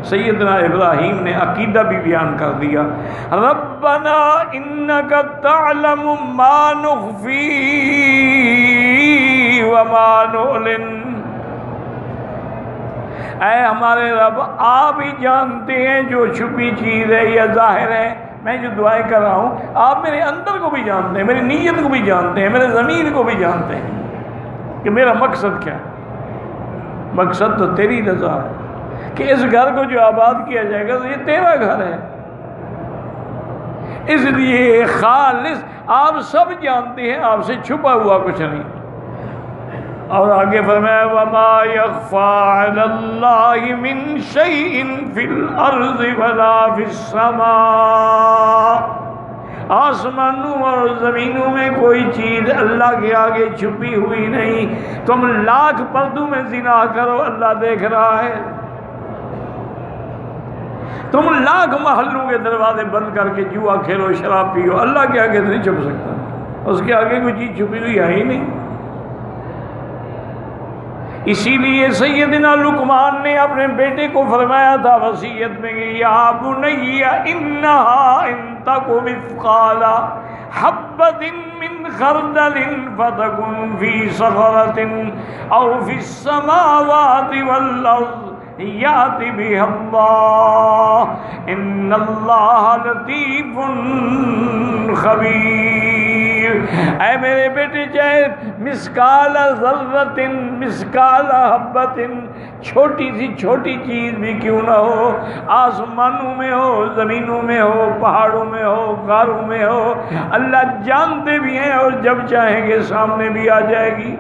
سیدنا ابراہیم نے عقیدہ بھی بیان کر دیا، ربنا انک تعلم ما نخفی وما نعلن، اے ہمارے رب آپ ہی جانتے ہیں جو چھپی چیز ہے یا ظاہر ہے۔ میں جو دعائیں کر رہا ہوں آپ میرے اندر کو بھی جانتے ہیں، میری نیت کو بھی جانتے ہیں، میرے ضمیر کو بھی جانتے ہیں کہ میرا مقصد کیا ہے۔ مقصد تو تیری رضا ہے کہ اس گھر کو جو آباد کیا جائے گا تو یہ تیرا گھر ہے، اس لیے خالص آپ سب جانتے ہیں، آپ سے چھپا ہوا کچھ نہیں۔ اور آگے فرمایا وما يخفى على الله من شيء في الارض ولا في السماء، آسمانوں اور زمینوں میں کوئی چیز اللہ کے آگے چھپی ہوئی نہیں۔ تم لاکھ پردوں میں زنا کرو اللہ دیکھ رہا ہے، تم لاکھ محلوں کے دروازے بند کر کے جوا کھیلو شراب پیو، اللہ کے آگے نہیں چھپ سکتا، اس کے آگے کوئی چیز چھپی ہوئی ہے ہی نہیں۔ اسی لیے سیدنا لقمان نے اپنے بیٹے کو فرمایا تھا وصیت میں کہ یا بنی انہا ان تک مثقال حبۃ من خردل فتکن فی صخرۃ او فی السماوات والارض یأت بها اللہ ان اللہ لطیف خبیر۔ اے میرے بیٹے چاہے مثقال ذرۃ مثقال حبۃ، چھوٹی سی چھوٹی چیز بھی کیوں نہ ہو، آسمانوں میں ہو، زمینوں میں ہو، پہاڑوں میں ہو، غاروں میں ہو، اللہ جانتے بھی ہیں اور جب چاہیں گے سامنے بھی آ جائے گی۔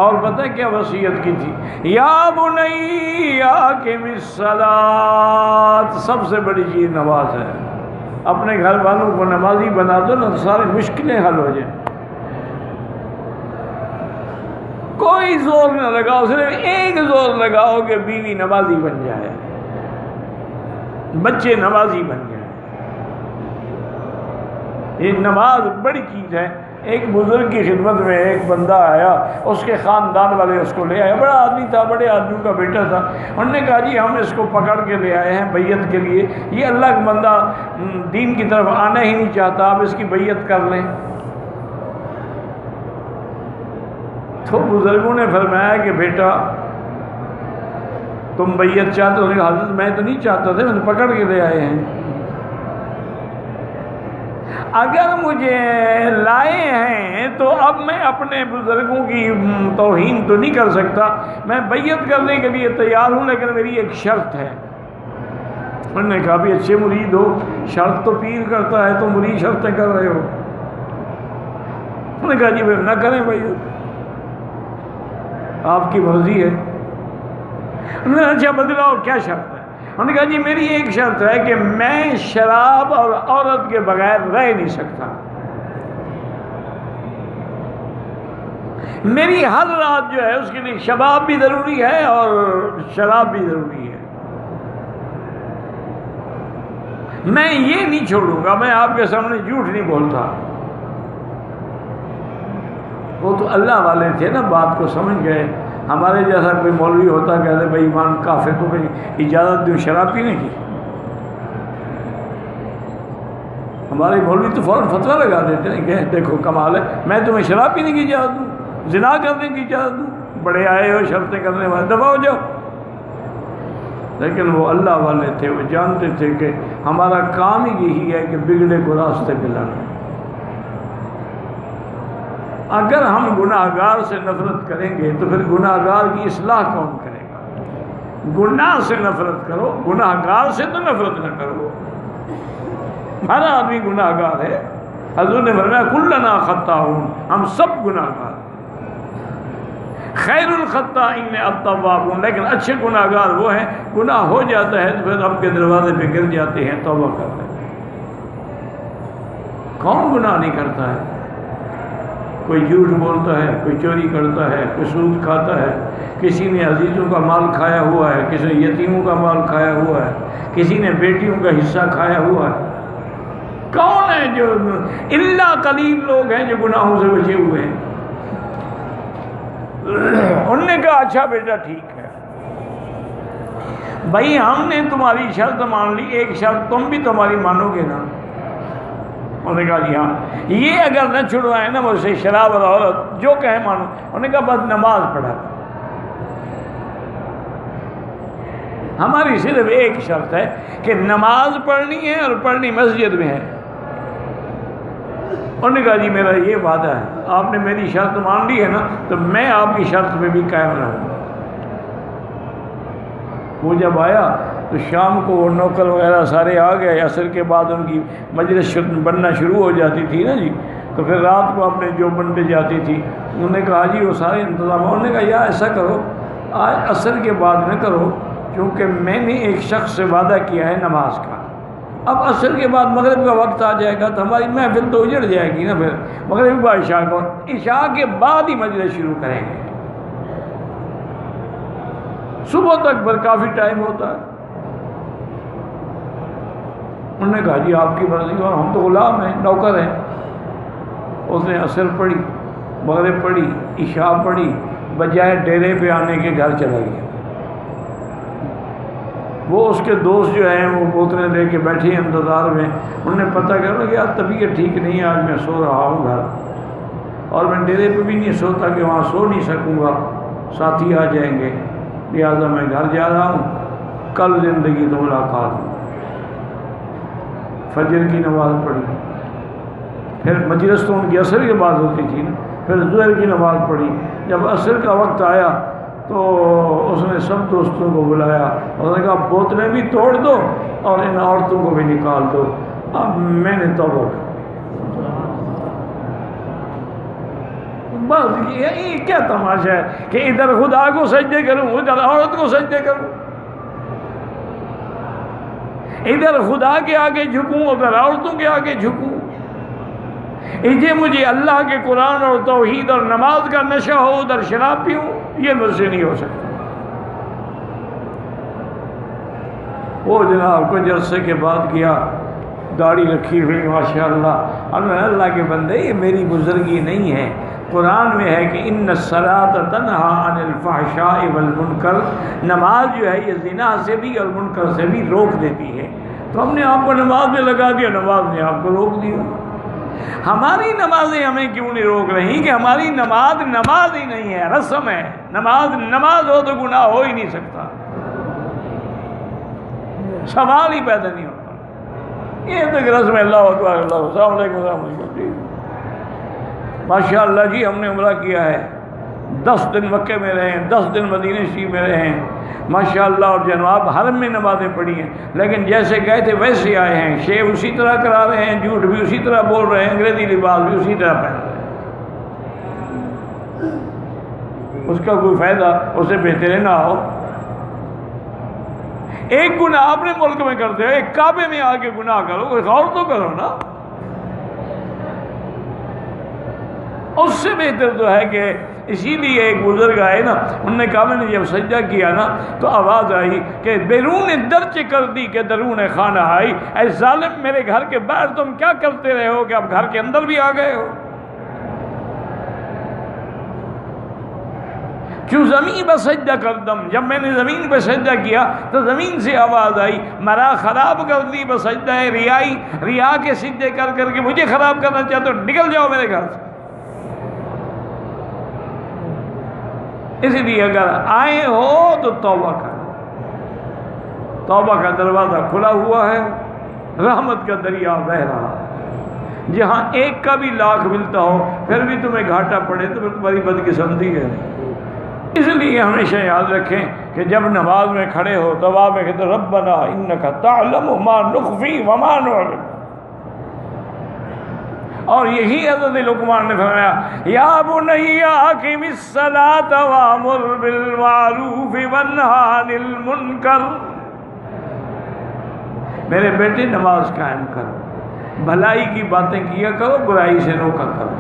اور پتہ کیا وصیت کی تھی؟ یا بنی اقم الصلاۃ، سب سے بڑی چیز نماز ہے۔ اپنے گھر والوں کو نمازی بنا دو نا تو ساری مشکلیں حل ہو جائیں۔ کوئی زور نہ لگاؤ، صرف ایک زور لگاؤ کہ بیوی نمازی بن جائے، بچے نمازی بن جائیں۔ یہ نماز بڑی چیز ہے۔ ایک بزرگ کی خدمت میں ایک بندہ آیا، اس کے خاندان والے اس کو لے آئے، بڑا آدمی تھا، بڑے آدمی کا بیٹا تھا۔ انہوں نے کہا جی ہم اس کو پکڑ کے لے آئے ہیں بیعت کے لیے، یہ اللہ کا بندہ دین کی طرف آنا ہی نہیں چاہتا، آپ اس کی بیعت کر لیں۔ تو بزرگوں نے فرمایا کہ بیٹا تم بیعت چاہتے ہو؟ حضرت میں تو نہیں چاہتا تھا، میں تو پکڑ کے لے آئے ہیں۔ اگر مجھے لائے ہیں تو اب میں اپنے بزرگوں کی توہین تو نہیں کر سکتا، میں بیعت کرنے کے لیے تیار ہوں، لیکن میری ایک شرط ہے۔ انہوں نے کہا بھی اچھے مرید ہو، شرط تو پیر کرتا ہے تو مرید شرطیں کر رہے ہو۔ انہوں نے کہا جی نہ کریں بیعت، آپ کی مرضی ہے۔ انہوں نے اچھا بدلاؤ کیا شرط ہے؟ انہوں نے کہا جی میری ایک شرط ہے کہ میں شراب اور عورت کے بغیر رہ نہیں سکتا، میری ہر رات جو ہے اس کے لیے شباب بھی ضروری ہے اور شراب بھی ضروری ہے، میں یہ نہیں چھوڑوں گا، میں آپ کے سامنے جھوٹ نہیں بولتا۔ وہ تو اللہ والے تھے نا، بات کو سمجھ گئے۔ ہمارے جیسا کوئی مولوی ہوتا کہتے بھائی ایمان کافر کو اجازت دوں شراب پینے کی، ہمارے مولوی تو فوراً فتویٰ لگا دیتے ہیں کہ دیکھو کمال ہے، میں تمہیں شراب پینے کی اجازت دوں، زنا کرنے کی اجازت دوں، بڑے آئے ہو شرطیں کرنے والے، دفع ہو جاؤ۔ لیکن وہ اللہ والے تھے، وہ جانتے تھے کہ ہمارا کام ہی یہی ہے کہ بگڑے کو راستے پہ لانا۔ اگر ہم گناہ گار سے نفرت کریں گے تو پھر گناہ گار کی اصلاح کون کرے گا؟ گناہ سے نفرت کرو، گناہ گار سے تو نفرت نہ کرو۔ ہر آدمی گناہ گار ہے، حضور نے فرمایا کلنا خطاؤن، ہم سب گناہ گار، خیر الخطائین التوابون، لیکن اچھے گناہ گار وہ ہیں گناہ ہو جاتا ہے تو پھر رب کے دروازے پہ گر جاتے ہیں، توبہ کرتے ہیں۔ کون گناہ نہیں کرتا ہے؟ کوئی جھوٹ بولتا ہے، کوئی چوری کرتا ہے، کوئی سود کھاتا ہے، کسی نے عزیزوں کا مال کھایا ہوا ہے، کسی نے یتیموں کا مال کھایا ہوا ہے، کسی نے بیٹیوں کا حصہ کھایا ہوا ہے۔ کون ہے جو الا قلیل لوگ ہیں جو گناہوں سے بچے ہوئے ہیں؟ انہوں نے کہا اچھا بیٹا ٹھیک ہے بھائی، ہم نے تمہاری شرط مان لی، ایک شرط تم بھی تمہاری مانو گے نا؟ انہوں نے کہا جی ہاں۔ یہ اگر نہ چھڑوائے نا مجھ سے شراب اور عورت، جو کہے مانو۔ انہوں نے کہا بس نماز پڑھا کر۔ ہماری صرف ایک شرط ہے کہ نماز پڑھنی ہے اور پڑھنی مسجد میں ہے۔ انہوں نے کہا جی میرا یہ وعدہ ہے، آپ نے میری شرط مان لی ہے نا تو میں آپ کی شرط پہ بھی قائم رہوں گا۔ وہ جب آیا تو شام کو وہ نوکر وغیرہ سارے آ گئے، عصر کے بعد ان کی مجلس بننا شروع ہو جاتی تھی نا جی، تو پھر رات کو اپنے جو بنتے جاتی تھی۔ انہوں نے کہا جی وہ سارے انتظام، انہوں نے کہا یا ایسا کرو آج عصر کے بعد نہ کرو، کیونکہ میں نے ایک شخص سے وعدہ کیا ہے نماز کا۔ اب عصر کے بعد مغرب کا وقت آ جائے گا تو ہماری محفل تو اجڑ جائے گی نا، پھر مغرب کا عشاء کو، عشاء کے بعد ہی مجلس شروع کریں گے، صبح تک پھر کافی ٹائم ہوتا ہے۔ انہوں نے کہا جی آپ کی مرضی، اور ہم تو غلام ہیں، نوکر ہیں۔ اس نے عصر پڑھی، مغرب پڑھی، عشاء پڑھی، بجائے ڈیرے پہ آنے کے گھر چلا گیا۔ وہ اس کے دوست جو ہیں وہ بوتلیں لے کے بیٹھے ہیں انتظار میں۔ انہوں نے پتہ کرا کہ یار طبیعت ٹھیک نہیں ہے، آج میں سو رہا ہوں گھر، اور میں ڈیرے پہ بھی نہیں سوتا کہ وہاں سو نہیں سکوں گا، ساتھی آ جائیں گے، لہٰذا میں گھر جا رہا ہوں، کل زندگی تو ملاقات ہوں۔ فجر کی نماز پڑھی، پھر مجلس تو ان کی عصر کے بعد ہوتی تھی نا، پھر ظہر کی نماز پڑھی۔ جب عصر کا وقت آیا تو اس نے سب دوستوں کو بلایا، انہوں نے کہا بوتلیں بھی توڑ دو اور ان عورتوں کو بھی نکال دو، اب میں نے توبہ کر۔ بس یہ کیا تماشا ہے کہ ادھر خدا کو سجدے کروں، ادھر عورت کو سجدے کروں، ادھر خدا کے آگے جھکوں، ادھر عورتوں کے آگے جھکوں۔ یہ مجھے اللہ کے قرآن اور توحید اور نماز کا نشہ ہو، ادھر شراب پیوں، یہ مجھ سے نہیں ہو سکتا۔ وہ جناب کچھ عرصے کے بعد کیا، داڑھی رکھی ہوئی ماشاءاللہ، اللہ کے بندے یہ میری بزرگی نہیں ہے، قرآن میں ہے کہ ان الصلاۃ تنہی عن الفحشاء والمنکر، نماز جو ہے یہ زنا سے بھی اور منکر سے بھی روک دیتی ہے۔ تو ہم نے آپ کو نماز میں لگا دیا، نماز نے آپ کو روک دیا۔ ہماری نمازیں ہمیں کیوں نہیں روک رہی کہ ہماری نماز نماز ہی نہیں ہے، رسم ہے۔ نماز ہو تو گناہ ہو ہی نہیں سکتا، سوال ہی پیدا نہیں ہوتا۔ یہ تو رسم ہے، اللہ اکبر، اللہ، السلام علیکم، السلام علیکم جی، ماشاء اللہ جی ہم نے عمرہ کیا ہے، 10 دن مکے میں رہے ہیں، 10 دن مدینہ شریف میں رہے ہیں ماشاء اللہ، اور جناب حرم میں نمازیں پڑھی ہیں، لیکن جیسے گئے تھے ویسے آئے ہیں، شیو اسی طرح کرا رہے ہیں، جھوٹ بھی اسی طرح بول رہے ہیں، انگریزی لباس بھی اسی طرح پہن رہے ہیں۔ اس کا کوئی فائدہ، اسے بہتر نہ ہو۔ ایک گناہ اپنے ملک میں کرتے ہو، ایک کعبے میں آ کے گناہ کرو، کوئی غور تو کرو نا۔ اس سے بہتر تو ہے کہ اسی لیے ایک بزرگ آئے نا، انہوں نے کہا میں نے جب سجدہ کیا نا تو آواز آئی کہ بیرون درچ کر دی کہ درون خانہ آئی، اے ظالم میرے گھر کے باہر تم کیا کرتے رہے ہو کہ اب گھر کے اندر بھی آ گئے ہو؟ کیوں زمین پہ سجدہ کردم، جب میں نے زمین پہ سجدہ کیا تو زمین سے آواز آئی مرا خراب کر دی بسجدہ ریائی، ریا کے سجدے کر کر کے مجھے خراب کرنا چاہتے ہو، نکل جاؤ میرے گھر سے۔ اس لیے اگر آئے ہو تو توبہ کرو، توبہ کا دروازہ کھلا ہوا ہے، رحمت کا دریا بہ رہا ہے، جہاں ایک کا بھی لاکھ ملتا ہو پھر بھی تمہیں گھاٹا پڑے تو پھر تمہاری بدقسمتی ہے۔ اس لیے ہمیشہ یاد رکھیں کہ جب نماز میں کھڑے ہو دعا میں کہتے ربنا انک تعلم ما نخفی وما نعلن، اور یہی حضرت لقمان نے فرمایا یا بنی اقم الصلاۃ وامر بالمعروف وانہی عن المنکر، میرے بیٹے نماز قائم کرو، بھلائی کی باتیں کیا کرو، برائی سے روکا کرو۔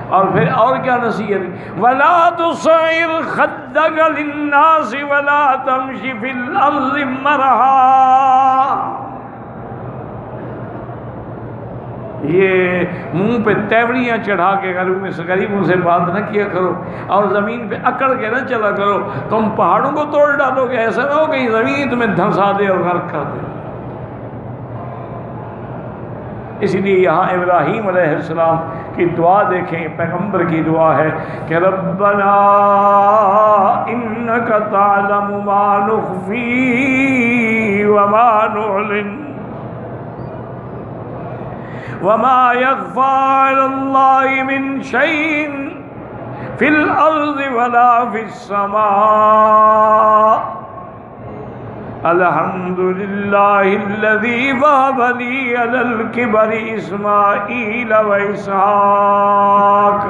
اور پھر اور کیا نصیحت، وَلَا تُصَعِّرْ خَدَّكَ لِلنَّاسِ وَلَا تَمْشِ فِي الْأَرْضِ مَرَحًا، یہ منہ پہ تیوریاں چڑھا کے غریبوں سے بات نہ کیا کرو، اور زمین پہ اکڑ کے نہ چلا کرو، تم پہاڑوں کو توڑ ڈالو گے، ایسا نہ ہو کہ زمین تمہیں دھنسا دے اور غرق کر دے۔ اس لیے یہاں ابراہیم علیہ السلام کی دعا دیکھیں، پیغمبر کی دعا ہے کہ ربنا انک تعلم ما نخفی وما نعلن وما يخفى على الله من شيء في الأرض ولا في السماء الحمد لله الذي وهب لي على الكبر إسماعيل وإسحاق۔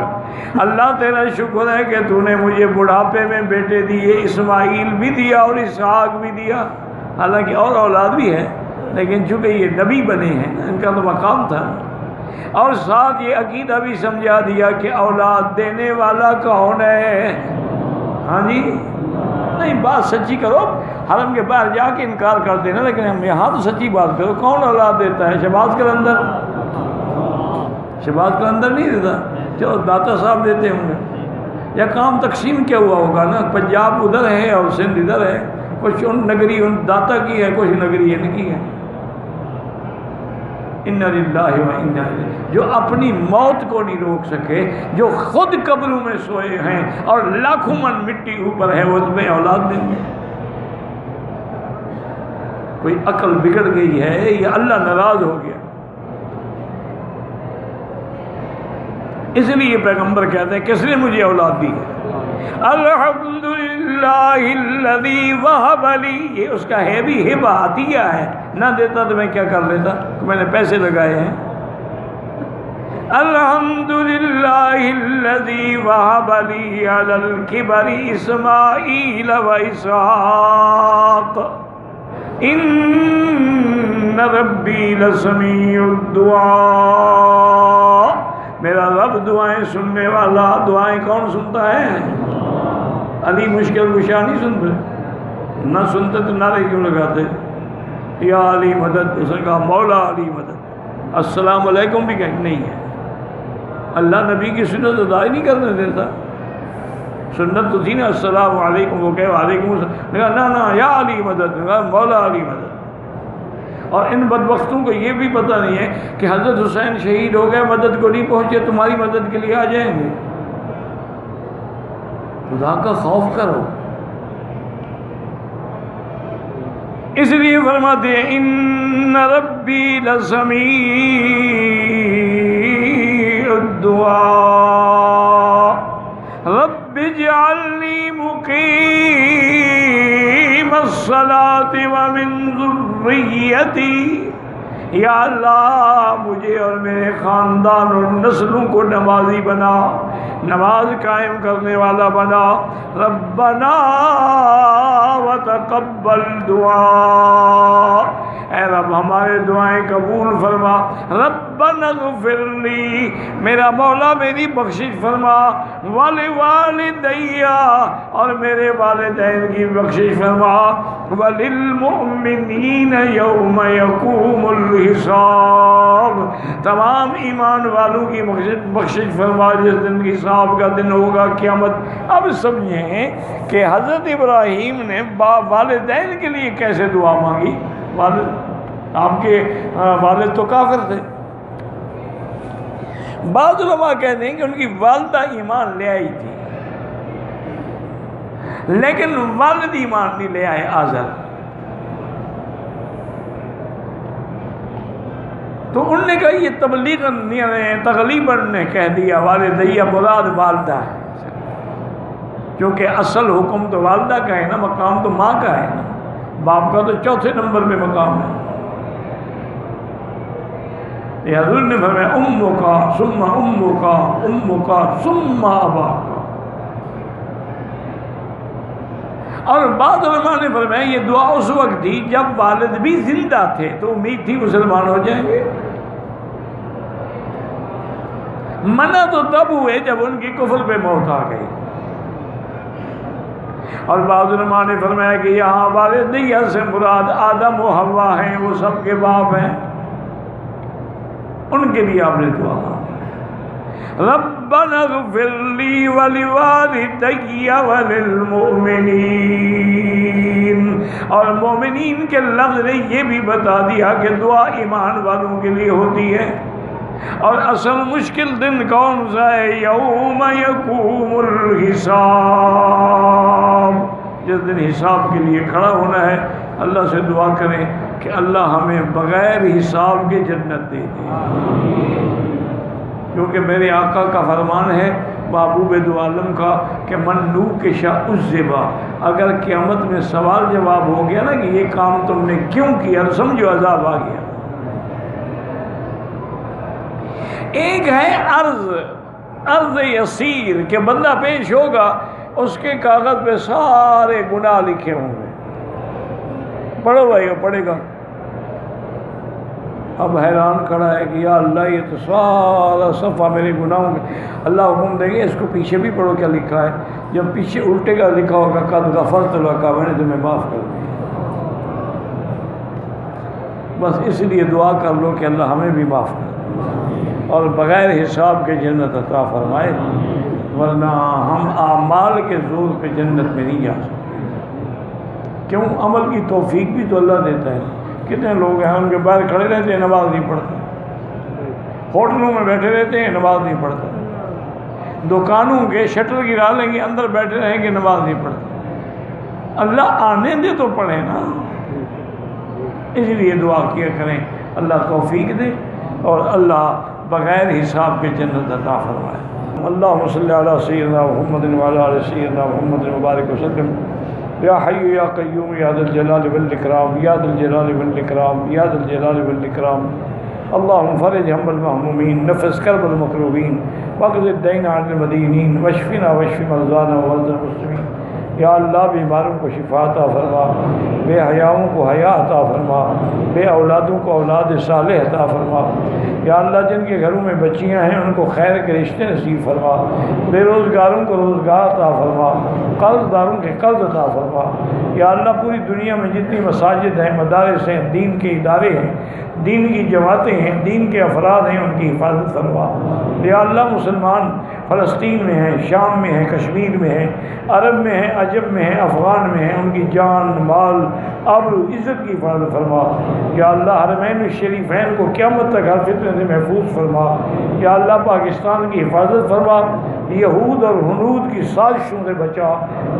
اللہ تیرا شکر ہے کہ تو نے مجھے بڑھاپے میں بیٹے دیے، اسماعیل بھی دیا اور اسحاق بھی دیا، حالانکہ اور اولاد بھی ہے، لیکن چونکہ یہ نبی بنے ہیں ان کا تو مقام تھا، اور ساتھ یہ عقیدہ بھی سمجھا دیا کہ اولاد دینے والا کون ہے؟ ہاں جی، نہیں بات سچی کرو، حرم کے باہر جا کے انکار کر دینا، لیکن ہم یہاں تو سچی بات کرو، کون اولاد دیتا ہے؟ شہباز قلندر؟ شہباز قلندر نہیں دیتا، چلو داتا صاحب دیتے ہوں گے، یا کام تقسیم کیا ہوا ہوگا نا، پنجاب ادھر ہے اور سندھ ادھر ہے، کچھ ان نگری ان داتا کی ہے، کچھ نگری ان کی ہے۔ اِنَّا لِلَّهِ وَإِنَّا إِلَيْهِ، جو اپنی موت کو نہیں روک سکے، جو خود قبروں میں سوئے ہیں اور لاکھوں من مٹی اوپر ہے، وہ تمہیں اولاد دیں گے؟ کوئی عقل بگڑ گئی ہے یا اللہ ناراض ہو گیا؟ اس لیے پیغمبر کہتے ہیں کس نے مجھے اولاد دی ہے؟ الحمدللہ الذی وہب لی، یہ اس کا ہے بھی ہبہ عطیہ ہے، نہ دیتا تو میں کیا کر لیتا، میں نے پیسے لگائے ہیں۔ الحمدللہ الذی وہب لی علی الکبر اسماعیل و اسحاق ان ربی لسمیع الدعاء، میرا رب دعائیں سننے والا۔ دعائیں کون سنتا ہے؟ علی مشکل کشا نہیں سنتے، نہ سنتے تو نعرے کیوں لگاتے؟ یا علی مدد، اس نے کہا مولا علی مدد۔ السلام علیکم بھی کہیں نہیں ہے، اللہ نبی کی سنت ادا ہی نہیں کرنے دیتا۔ سنت تو تھی نا السلام علیکم، وہ کہے وعلیکم السلام، نہ یا علی مدد، مولا علی مدد۔ اور ان بدبختوں کو یہ بھی پتہ نہیں ہے کہ حضرت حسین شہید ہو گئے، مدد کو نہیں پہنچے، تمہاری مدد کے لیے آ جائیں گے۔ خدا کا خوف کرو۔ اس لیے فرماتے ہیں ان ربی لسمیع الدعاء رب اجعلنی مقیم الصلاة ومن ذریتی، یا اللہ مجھے اور میرے خاندان اور نسلوں کو نمازی بنا، نماز قائم کرنے والا بنا۔ ربنا وتقبل دعا، اے رب ہمارے دعائیں قبول فرما۔ ربنا اغفر لی، میرا مولا میری بخشش فرما۔ ولوالدی، اور میرے والدین کی بخشش فرما۔ وللمؤمنین یوم یقوم الحساب، تمام ایمان والوں کی بخشش فرما جس دن حساب کا دن ہوگا، قیامت۔ اب سمجھیں کہ حضرت ابراہیم نے والدین کے لیے کیسے دعا مانگی۔ والد، آپ کے والد تو کافر تھے، بعض علماء کہتے ہیں کہ ان کی والدہ ایمان لے آئی تھی، لیکن والد ایمان نہیں لے آئے، آزر۔ تو انہوں نے کہا یہ تغلیباً نے کہہ دیا والدیہ مراد والدہ ہے، کیونکہ اصل حکم تو والدہ کا ہے نا، مقام تو ماں کا ہے نا، باپ کا تو چوتھے نمبر پہ مقام ہے۔ یہ حضور نے فرمایا امکا ثم امکا امکا ثم اباکا، اور بعض علماء نے فرمایا یہ دعا اس وقت تھی جب والد بھی زندہ تھے، تو امید تھی مسلمان ہو جائیں گے۔ منع تو تب ہوئے جب ان کی کفر پہ موت آ گئی۔ اور بعض علماء نے فرمایا کہ یہاں والدیہ سے مراد آدم و حوا ہیں، وہ سب کے باپ ہیں، ان کے لیے آپ نے دعا مانگی ربنا اغفر لی ولوالدی وللمؤمنین، اور مومنین کے لفظ نے یہ بھی بتا دیا کہ دعا ایمان والوں کے لیے ہوتی ہے۔ اور اصل مشکل دن کون سا ہے؟ یوم یقوم الحساب، جس دن حساب کے لیے کھڑا ہونا ہے۔ اللہ سے دعا کریں کہ اللہ ہمیں بغیر حساب کے جنت دے دے، کیونکہ میرے آقا کا فرمان ہے محبوب دو عالم کا کہ من نوکش عذب، اگر قیامت میں سوال جواب ہو گیا نا کہ یہ کام تم نے کیوں کیا، تو سمجھو عذاب آ گیا۔ ایک ہے عرض یسیر کہ بندہ پیش ہوگا، اس کے کاغذ پہ سارے گناہ لکھے ہوں گے، پڑھو بھائی پڑھے گا، اب حیران کھڑا ہے کہ یا اللہ یہ تو سارا صفحہ میرے گناہوں میں، اللہ حکم دیں گے اس کو پیچھے بھی پڑھو کیا لکھا ہے، جب پیچھے الٹے کا لکھا ہوگا قد غفرت لک، میں نے تمہیں معاف کر دیا۔ بس اس لیے دعا کر لو کہ اللہ ہمیں بھی معاف کر اور بغیر حساب کے جنت عطا فرمائے، ورنہ ہم اعمال کے زور پہ جنت میں نہیں جا سکتے۔ کیوں؟ عمل کی توفیق بھی تو اللہ دیتا ہے۔ کتنے لوگ ہیں ان کے باہر کھڑے رہتے ہیں نماز نہیں پڑھتے، ہوٹلوں میں بیٹھے رہتے ہیں نماز نہیں پڑھتے، دکانوں کے شٹر گرا لیں گے اندر بیٹھے رہیں گے نماز نہیں پڑھتے۔ اللہ آنے دے تو پڑھے نا، اس لیے دعا کیا کریں اللہ توفیق دے اور اللہ بغیر حساب کے جنت عطا فرمائے۔ اللہم صلی علی سیدنا محمد وعلی آل سیدنا محمد مبارک وسلم۔ یا حی یا قیوم یا ذا الجلال والاکرام، یا ذا الجلال والاکرام، یا ذا الجلال والاکرام۔ اللہم فرج ہم المہمومین، نفس کرب المکروبین، واقض الدین عن المدینین، واشفنا واشف مرضانا ومرضى المسلمین۔ یا اللہ بیماروں کو شفا عطا فرما، بے حیاؤں کو حیا عطا فرما، بے اولادوں کو اولاد صالح عطا فرما۔ یا اللہ جن کے گھروں میں بچیاں ہیں ان کو خیر کے رشتے نصیب فرما، بے روزگاروں کو روزگار عطا فرما، قرض داروں کے قرض عطا فرما۔ یا اللہ پوری دنیا میں جتنی مساجد ہیں، مدارس ہیں، دین کے ادارے ہیں، دین کی جماعتیں ہیں، دین کے افراد ہیں، ان کی حفاظت فرما۔ یا اللہ مسلمان فلسطین میں ہیں، شام میں ہیں، کشمیر میں ہیں، عرب میں ہیں، عجم میں ہیں، افغان میں ہیں، ان کی جان مال آبرو عزت کی حفاظت فرما۔ یا اللہ حرمین الشریفین کو قیامت تک ہر فتنے سے محفوظ فرما۔ یا اللہ پاکستان کی حفاظت فرما، یہود اور ہنود کی سازشوں سے بچا۔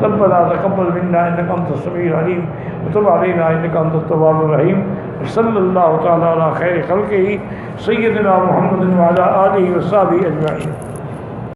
ربنا تقبل منا انک انت السمیع العلیم وتب علینا انک انت التواب الرحیم۔ صلی اللہ تعالی علی خیر خلقہ سیدنا محمد وعلی آلہ وصحبہ اجمعین۔